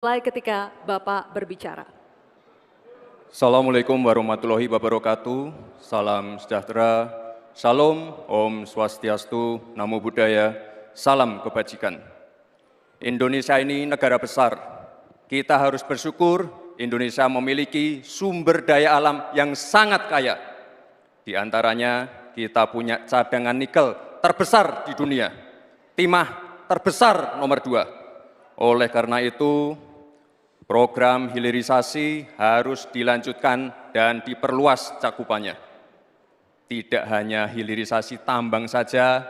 Mulai ketika Bapak berbicara. Assalamualaikum warahmatullahi wabarakatuh. Salam sejahtera, Salam, Om Swastiastu, Namo Buddhaya, salam kebajikan. Indonesia ini negara besar. Kita harus bersyukur Indonesia memiliki sumber daya alam yang sangat kaya. Di antaranya kita punya cadangan nikel terbesar di dunia, timah terbesar nomor 2. Oleh karena itu, program hilirisasi harus dilanjutkan dan diperluas cakupannya. Tidak hanya hilirisasi tambang saja,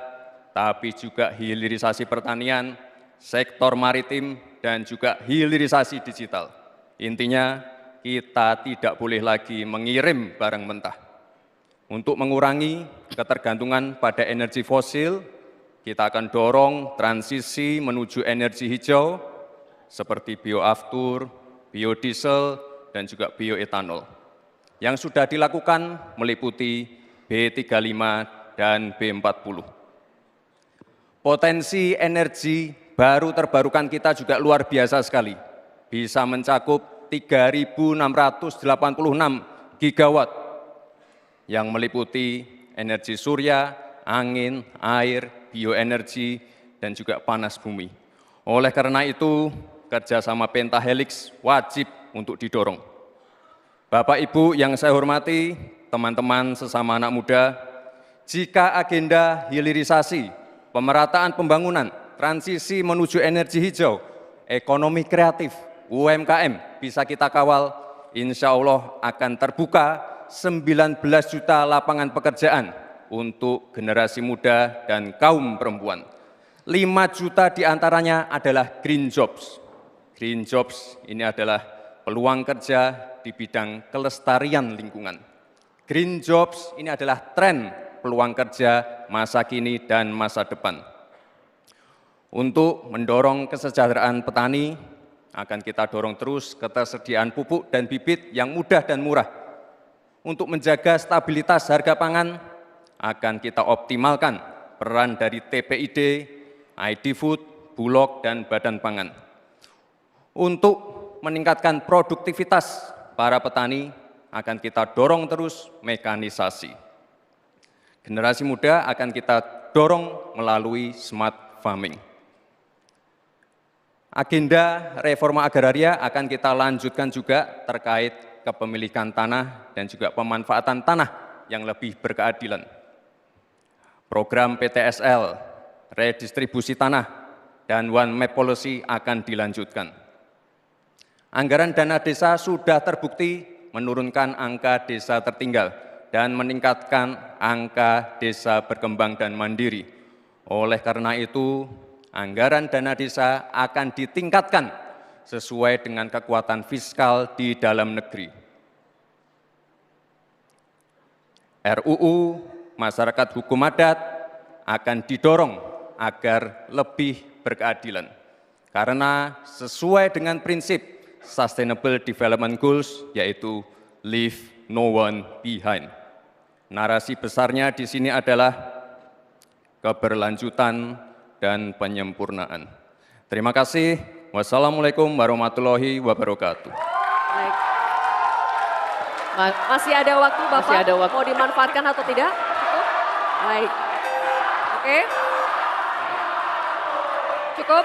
tapi juga hilirisasi pertanian, sektor maritim, dan juga hilirisasi digital. Intinya, kita tidak boleh lagi mengirim barang mentah. Untuk mengurangi ketergantungan pada energi fosil, kita akan dorong transisi menuju energi hijau, seperti bioaftur, biodiesel, dan juga bioetanol. Yang sudah dilakukan meliputi B35 dan B40. Potensi energi baru terbarukan kita juga luar biasa sekali, bisa mencakup 3.686 gigawatt, yang meliputi energi surya, angin, air, bioenergi, dan juga panas bumi. Oleh karena itu, kerjasama pentahelix wajib untuk didorong. Bapak Ibu yang saya hormati, teman-teman sesama anak muda, jika agenda hilirisasi, pemerataan pembangunan, transisi menuju energi hijau, ekonomi kreatif, UMKM bisa kita kawal, insya Allah akan terbuka 19 juta lapangan pekerjaan untuk generasi muda dan kaum perempuan. 5 juta diantaranya adalah green jobs. Green jobs ini adalah peluang kerja di bidang kelestarian lingkungan. Green jobs ini adalah tren peluang kerja masa kini dan masa depan. Untuk mendorong kesejahteraan petani, akan kita dorong terus ketersediaan pupuk dan bibit yang mudah dan murah. Untuk menjaga stabilitas harga pangan, akan kita optimalkan peran dari TPID, ID Food, Bulog, dan Badan Pangan. Untuk meningkatkan produktivitas para petani, akan kita dorong terus mekanisasi. Generasi muda akan kita dorong melalui smart farming. Agenda reforma agraria akan kita lanjutkan juga terkait kepemilikan tanah dan juga pemanfaatan tanah yang lebih berkeadilan. Program PTSL, redistribusi tanah, dan One Map Policy akan dilanjutkan. Anggaran dana desa sudah terbukti menurunkan angka desa tertinggal dan meningkatkan angka desa berkembang dan mandiri. Oleh karena itu, anggaran dana desa akan ditingkatkan sesuai dengan kekuatan fiskal di dalam negeri. RUU Masyarakat Hukum Adat akan didorong agar lebih berkeadilan. Karena sesuai dengan prinsip Sustainable Development Goals, yaitu Leave No One Behind. Narasi besarnya di sini adalah keberlanjutan dan penyempurnaan. Terima kasih. Wassalamualaikum warahmatullahi wabarakatuh. Baik. Masih ada waktu Bapak? Masih ada waktu. Mau dimanfaatkan atau tidak? Cukup? Baik. Oke. Cukup?